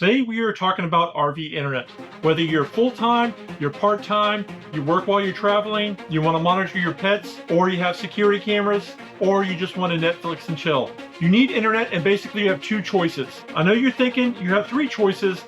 Today we are talking about RV internet. Whether you're full-time, you're part-time, you work while you're traveling, you want to monitor your pets, or you have security cameras, or you just want to Netflix and chill. You need internet, and basically you have two choices. I know you're thinking you have three choices,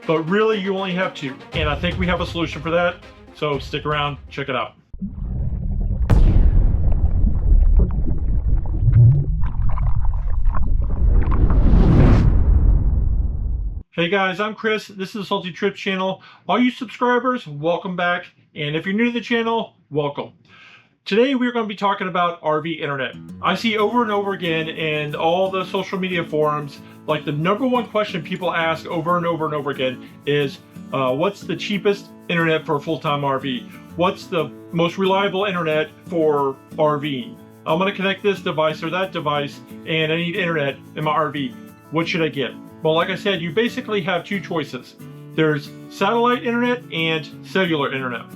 but really you only have two. And I think we have a solution for that. So stick around, check it out. Hey guys, I'm Chris. This is the Salty Trips channel. All you subscribers, welcome back. And if you're new to the channel, welcome. Today we're going to be talking about RV internet. I see over and over again in all the social media forums, like the number one question people ask over and over and over again is, what's the cheapest internet for a full-time RV? What's the most reliable internet for RVing? I'm going to connect this device or that device and I need internet in my RV. What should I get? Well, like I said, you basically have two choices. There's satellite internet and cellular internet.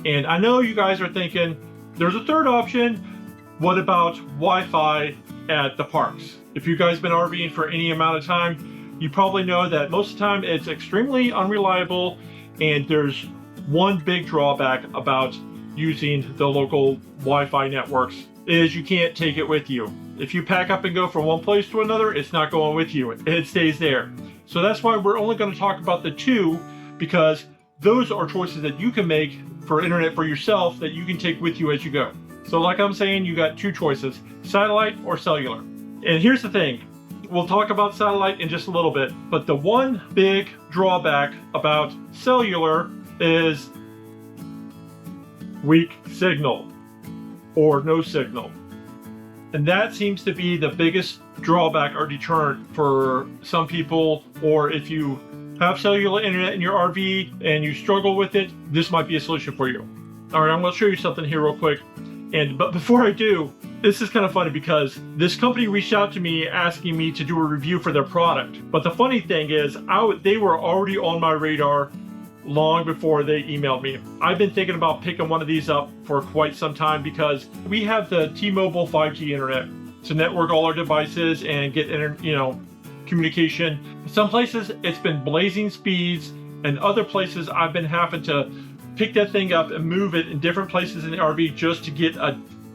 And I know you guys are thinking, there's a third option. What about Wi-Fi at the parks? If you guys been RVing for any amount of time, you probably know that most of the time it's extremely unreliable, and there's one big drawback about using the local Wi-Fi networks is you can't take it with you. If you pack up and go from one place to another, it's not going with you. It stays there. So that's why we're only going to talk about the two, because those are choices that you can make for internet for yourself that you can take with you as you go. So like I'm saying, you got two choices, satellite or cellular. And here's the thing, we'll talk about satellite in just a little bit, but the one big drawback about cellular is weak signal or no signal. And that seems to be the biggest drawback or deterrent for some people, or if you have cellular internet in your RV and you struggle with it, this might be a solution for you. All right, I'm going to show you something here real quick. But before I do, this is kind of funny because this company reached out to me asking me to do a review for their product. But the funny thing is, they were already on my radar long before they emailed me. I've been thinking about picking one of these up for quite some time because we have the T-Mobile 5G internet to network all our devices and get communication. Some places it's been blazing speeds, and other places I've been having to pick that thing up and move it in different places in the RV just to get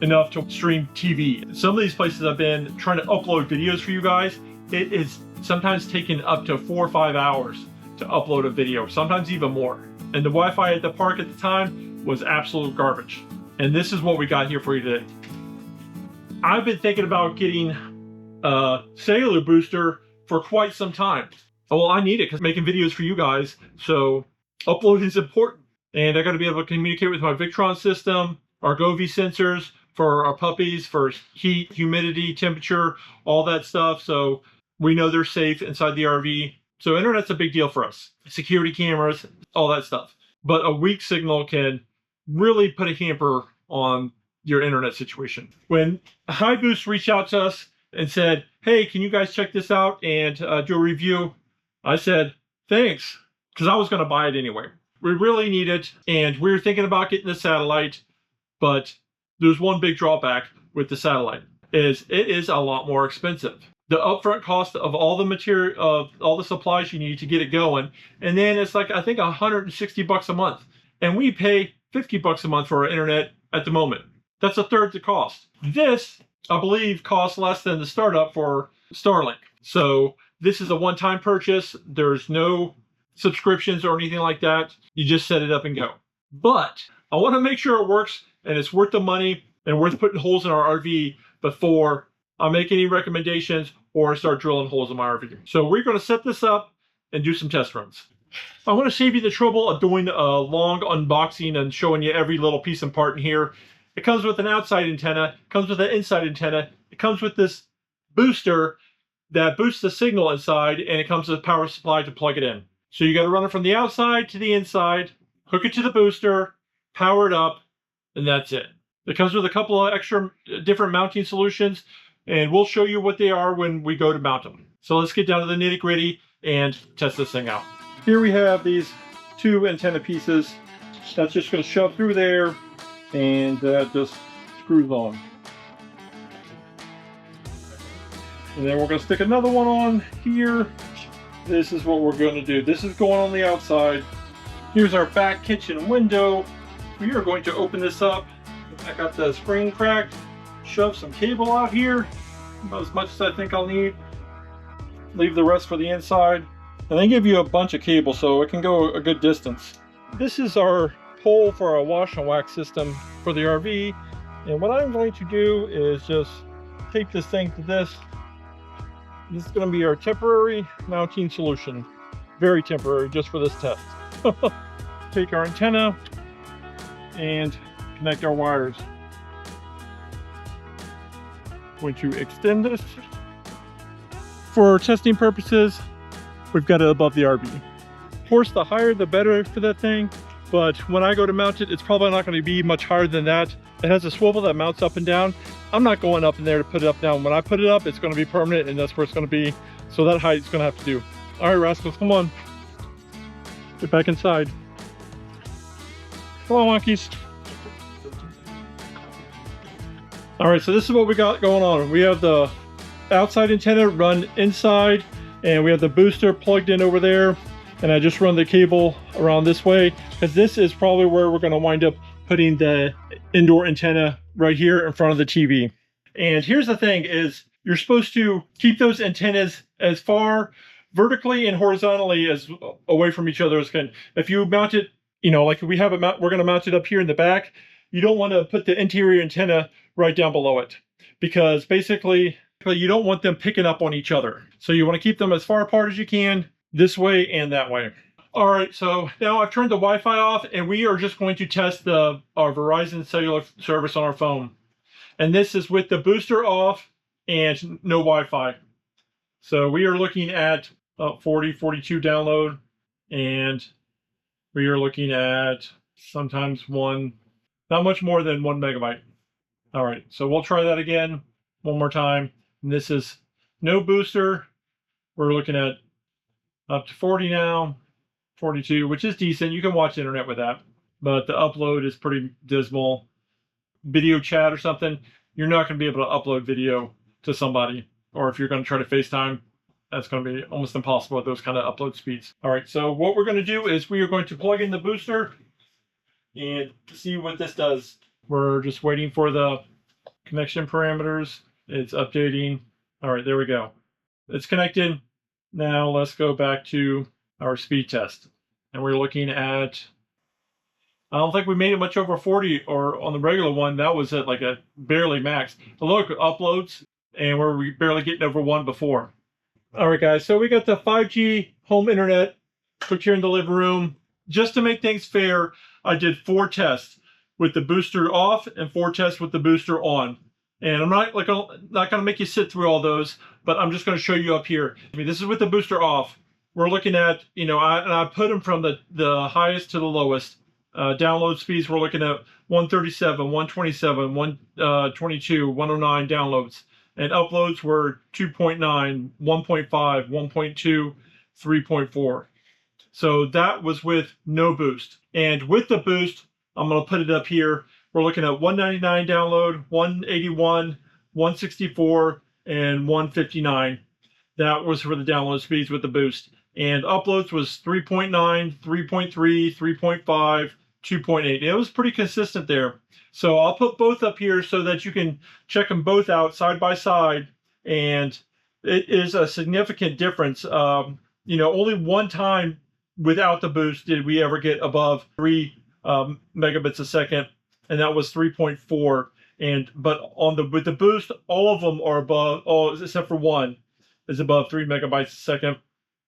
enough to stream TV. Some of these places I've been trying to upload videos for you guys. It is sometimes taking up to 4 or 5 hours to upload a video, sometimes even more. And the Wi-Fi at the park at the time was absolute garbage. And this is what we got here for you today. I've been thinking about getting a cellular booster for quite some time. Well, I need it because I'm making videos for you guys, so uploading is important. And I got to be able to communicate with my Victron system, our Govee sensors for our puppies, for heat, humidity, temperature, all that stuff, so we know they're safe inside the RV. So internet's a big deal for us. Security cameras, all that stuff. But a weak signal can really put a hamper on your internet situation. When HIBoost reached out to us and said, hey, can you guys check this out and do a review? I said, thanks, because I was going to buy it anyway. We really need it, and we were thinking about getting the satellite, but there's one big drawback with the satellite, is it is a lot more expensive. The upfront cost of all the material, of all the supplies you need to get it going, and then it's like, I think $160 a month. And we pay $50 a month for our internet at the moment. That's a third the cost. This, I believe, costs less than the startup for Starlink. So this is a one-time purchase. There's no subscriptions or anything like that. You just set it up and go. But I want to make sure it works and it's worth the money and worth putting holes in our RV before I make any recommendations or start drilling holes in my RV. So we're going to set this up and do some test runs. I want to save you the trouble of doing a long unboxing and showing you every little piece and part in here. It comes with an outside antenna, it comes with an inside antenna, it comes with this booster that boosts the signal inside, and it comes with a power supply to plug it in. So you got to run it from the outside to the inside, hook it to the booster, power it up, and that's it. It comes with a couple of extra different mounting solutions, and we'll show you what they are when we go to mount them. So let's get down to the nitty-gritty and test this thing out. Here we have these two antenna pieces. That's just going to shove through there, and that just screws on. And then we're going to stick another one on here, this is what we're going to do. This is going on the outside. Here's our back kitchen window. We are going to open this up. I got the screen cracked. Shove some cable out here, about as much as I think I'll need. Leave the rest for the inside. And they give you a bunch of cable so it can go a good distance. This is our pole for our wash and wax system for the RV. And what I'm going to do is just tape this thing to this. This is going to be our temporary mounting solution. Very temporary, just for this test. Take our antenna and connect our wires. Going to extend this. For testing purposes, we've got it above the RV. Of course, the higher the better for that thing, but when I go to mount it, it's probably not going to be much higher than that. It has a swivel that mounts up and down. I'm not going up in there to put it up down. When I put it up, it's going to be permanent, and that's where it's going to be. So that height is going to have to do. All right, rascals, come on. Get back inside. Come on, monkeys. All right, so this is what we got going on. We have the outside antenna run inside, and we have the booster plugged in over there. And I just run the cable around this way, because this is probably where we're going to wind up putting the indoor antenna right here in front of the TV. And here's the thing is, you're supposed to keep those antennas as far vertically and horizontally as away from each other as can. If you mount it, you know, like we have it, we're going to mount it up here in the back. You don't want to put the interior antenna right down below it, because basically you don't want them picking up on each other. So you want to keep them as far apart as you can, this way and that way. All right, so now I've turned the Wi-Fi off, and we are just going to test our Verizon cellular service on our phone. And this is with the booster off and no Wi-Fi. So we are looking at 42 download, and we are looking at sometimes not much more than 1 megabyte. All right, so we'll try that again one more time. And this is no booster. We're looking at up to 40 now, 42, which is decent. You can watch the internet with that, but the upload is pretty dismal. Video chat or something, you're not going to be able to upload video to somebody, or if you're going to try to FaceTime, that's going to be almost impossible at those kind of upload speeds. All right, so what we're going to do is we are going to plug in the booster and see what this does. We're just waiting for the connection parameters. It's updating. All right, there we go. It's connected. Now let's go back to our speed test. And we're looking at, I don't think we made it much over 40, or on the regular one, that was at like a barely max. But look, uploads, and we're barely getting over 1 before. All right, guys, so we got the 5G home internet hooked here in the living room. Just to make things fair, I did 4 tests with the booster off and 4 tests with the booster on. And I'm not going to make you sit through all those, but I'm just going to show you up here. I mean, this is with the booster off. We're looking at, you know, I put them from the highest to the lowest. Download speeds, we're looking at 137, 127, 122, 109 downloads. And uploads were 2.9, 1.5, 1.2, 3.4. So that was with no boost. And with the boost, I'm going to put it up here. We're looking at 199 download, 181, 164, and 159. That was for the download speeds with the boost. And uploads was 3.9, 3.3, 3.5, 2.8. It was pretty consistent there. So I'll put both up here so that you can check them both out side by side. And it is a significant difference. You know, only one time without the boost did we ever get above 3 megabits a second. And that was 3.4. But with the boost, all of them are above, except for one is above 3 megabytes a second.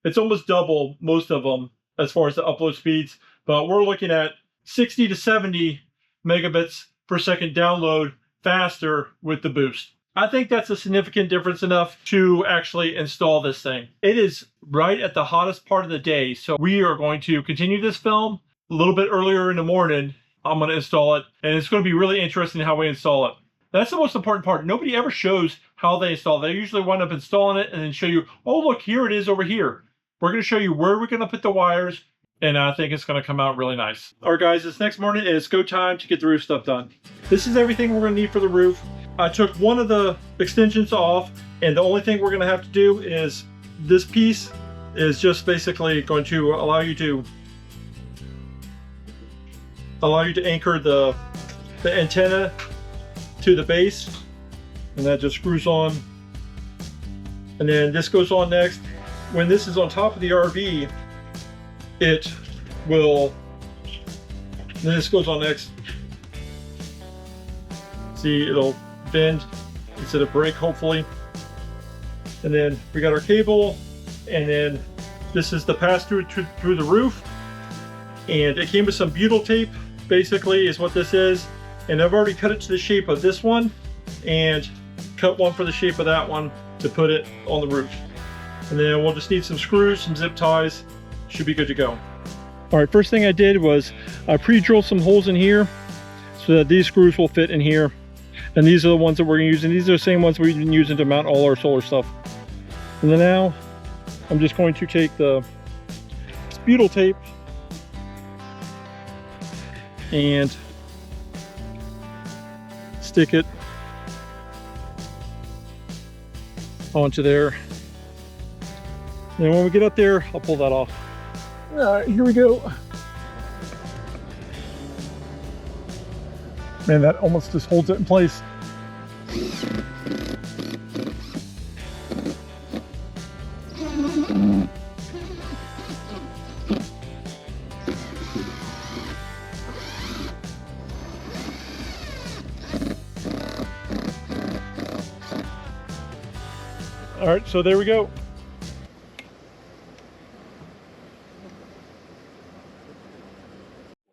It's almost double most of them as far as the upload speeds, but we're looking at 60 to 70 megabits per second download faster with the boost. I think that's a significant difference enough to actually install this thing. It is right at the hottest part of the day, so we are going to continue this film a little bit earlier in the morning. I'm going to install it, and it's going to be really interesting how we install it. That's the most important part. Nobody ever shows how they install it. They usually wind up installing it and then show you, oh, look, here it is over here. We're going to show you where we're going to put the wires, and I think it's going to come out really nice. All right, guys, this next morning, it's go time to get the roof stuff done. This is everything we're going to need for the roof. I took one of the extensions off, and the only thing we're going to have to do is this piece is just basically going to allow you to anchor the antenna to the base, and that just screws on. And then this goes on next. When this is on top of the RV, it will, then this goes on next. See, it'll bend instead of break, hopefully. And then we got our cable, and then this is the pass through the roof. And it came with some butyl tape, basically, is what this is. And I've already cut it to the shape of this one, and cut one for the shape of that one to put it on the roof. And then we'll just need some screws, some zip ties, should be good to go. All right, first thing I did was I pre-drilled some holes in here so that these screws will fit in here. And these are the ones that we're using. These are the same ones we've been using to mount all our solar stuff. And then now I'm just going to take the butyl tape and stick it onto there. And when we get up there, I'll pull that off. All right, here we go. Man, that almost just holds it in place. All right, so there we go.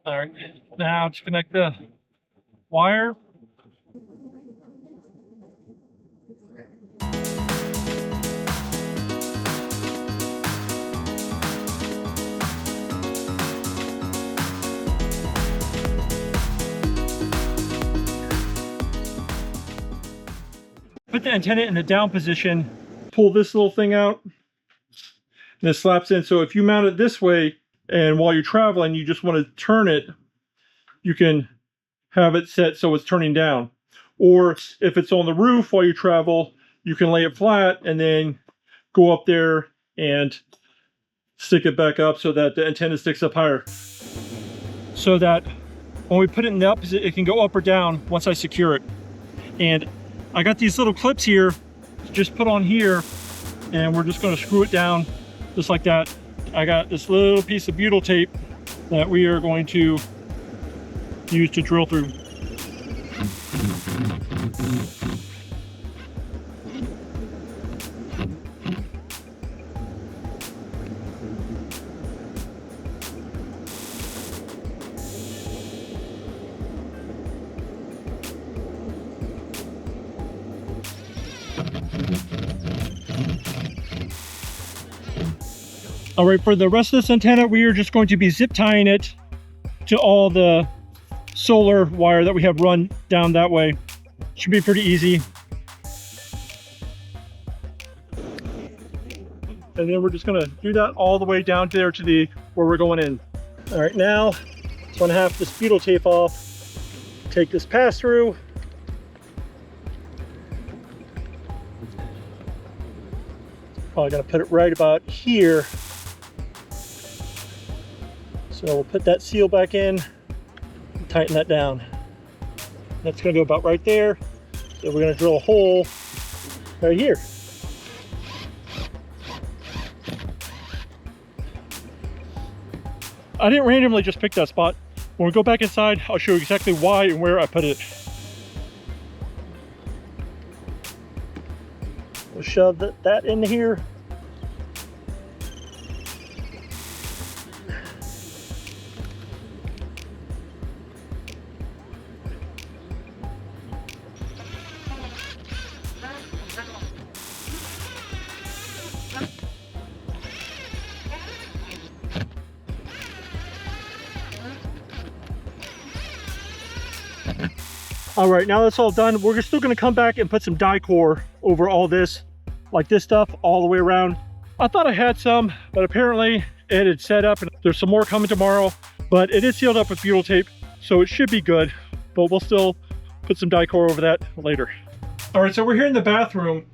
All right, now to connect the wire. Put the antenna in the down position, pull this little thing out, and it slaps in. So if you mount it this way, and while you're traveling, you just want to turn it, you can have it set so it's turning down. Or if it's on the roof while you travel, you can lay it flat and then go up there and stick it back up so that the antenna sticks up higher. So that when we put it in the up, it can go up or down once I secure it. And I got these little clips here, just put on here, and we're just going to screw it down just like that. I got this little piece of butyl tape that we are going to use to drill through. All right, for the rest of this antenna, we are just going to be zip tying it to all the solar wire that we have run down that way. Should be pretty easy. And then we're just gonna do that all the way down there to the where we're going in. All right, now I'm gonna have this butyl tape off, take this pass through. Probably gonna put it right about here. So we'll put that seal back in and tighten that down. That's gonna go about right there. So we're gonna drill a hole right here. I didn't randomly just pick that spot. When we go back inside, I'll show you exactly why and where I put it. We'll shove that in here. All right, now that's all done, we're still gonna come back and put some die core over all this, like this stuff all the way around. I thought I had some, but apparently it had set up and there's some more coming tomorrow, but it is sealed up with butyl tape, so it should be good, but we'll still put some die core over that later. All right, so we're here in the bathroom,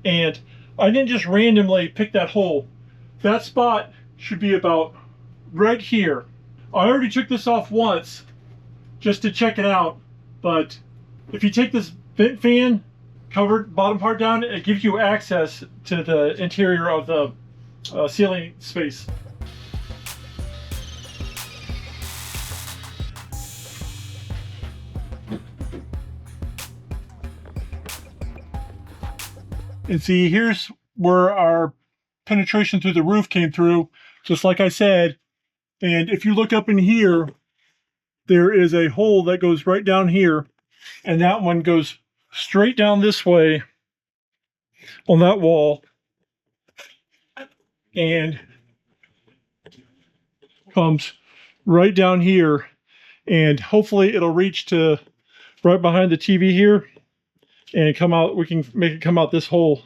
and I didn't just randomly pick that hole. that spot should be about right here. I already took this off once just to check it out, but if you take this vent fan covered bottom part down, it gives you access to the interior of the ceiling space. And see, here's where our penetration through the roof came through, just like I said. And if you look up in here, there is a hole that goes right down here, and that one goes straight down this way on that wall and comes right down here, and hopefully it'll reach to right behind the TV here and come out. We can make it come out this hole.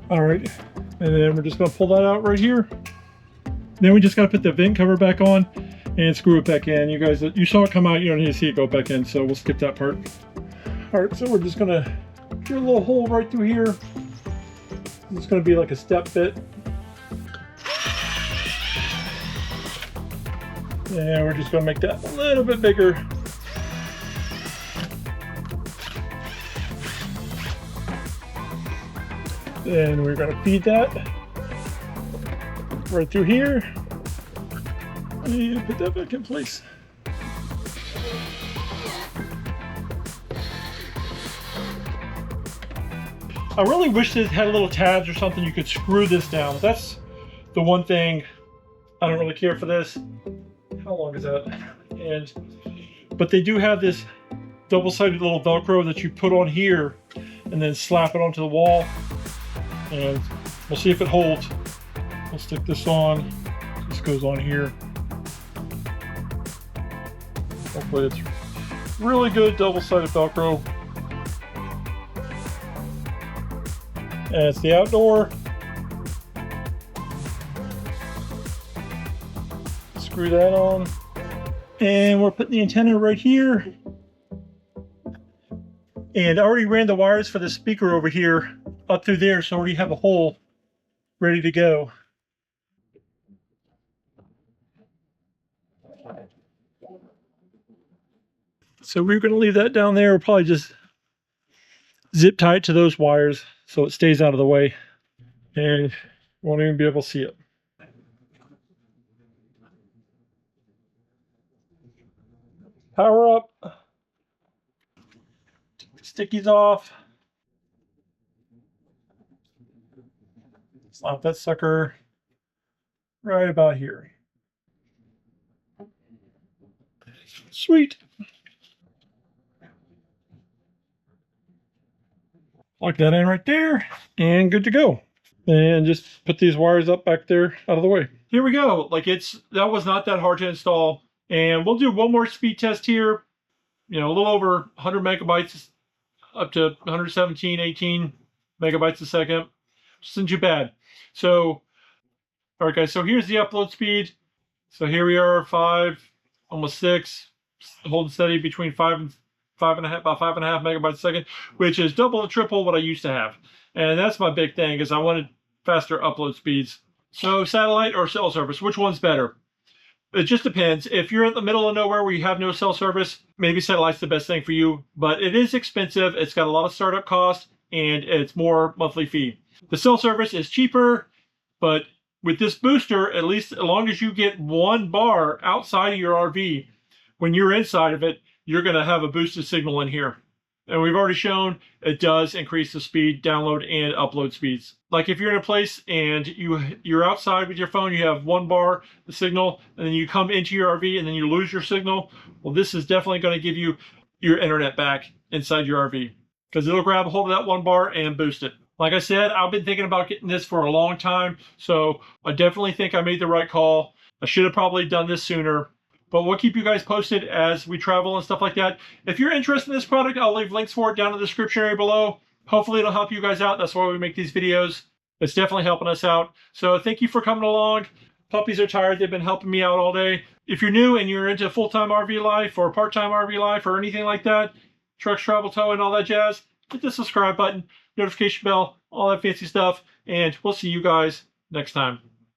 All right, and then we're just gonna pull that out right here. Then we just gotta put the vent cover back on and screw it back in. You guys, you saw it come out, you don't need to see it go back in, so we'll skip that part. All right, so we're just gonna do a little hole right through here. It's gonna be like a step bit. And we're just gonna make that a little bit bigger. Then we're gonna feed that right through here. And put that back in place. I really wish it had little tabs or something you could screw this down. That's the one thing I don't really care for this. How long is that? But they do have this double-sided little Velcro that you put on here and then slap it onto the wall. And we'll see if it holds. We'll stick this on. This goes on here. Hopefully it's really good double-sided Velcro. And it's the outdoor. Screw that on. And we're putting the antenna right here. And I already ran the wires for the speaker over here up through there, so I already have a hole ready to go. So we're going to leave that down there. We'll probably just zip tie it to those wires so it stays out of the way, and you won't even be able to see it. Power up. Take the stickies off. Slap that sucker right about here. Sweet. Plug that in right there and good to go. And just put these wires up back there out of the way. Here we go. Like that was not that hard to install. And we'll do one more speed test here. You know, a little over 100 megabytes up to 117, 18 megabytes a second. Which isn't too bad. So, all right guys, so here's the upload speed. So here we are, 5, almost 6, holding steady between 5 and 5.5, about 5.5 megabytes a second, which is double and triple what I used to have. And that's my big thing, is I wanted faster upload speeds. So satellite or cell service, which one's better? It just depends. If you're in the middle of nowhere where you have no cell service, maybe satellite's the best thing for you, but it is expensive. It's got a lot of startup costs and it's more monthly fee. The cell service is cheaper, but with this booster, at least as long as you get one bar outside of your RV, when you're inside of it, you're going to have a boosted signal in here. And we've already shown it does increase the speed, download and upload speeds. Like if you're in a place and you're outside with your phone, you have one bar, the signal, and then you come into your RV and then you lose your signal. Well, this is definitely going to give you your internet back inside your RV because it'll grab a hold of that one bar and boost it. Like I said, I've been thinking about getting this for a long time, so I definitely think I made the right call. I should have probably done this sooner. But we'll keep you guys posted as we travel and stuff like that. If you're interested in this product, I'll leave links for it down in the description area below. Hopefully it'll help you guys out. That's why we make these videos. It's definitely helping us out. So thank you for coming along. Puppies are tired. They've been helping me out all day. If you're new and you're into full-time RV life or part-time RV life or anything like that, trucks, travel, tow, and all that jazz, hit the subscribe button, notification bell, all that fancy stuff, and we'll see you guys next time.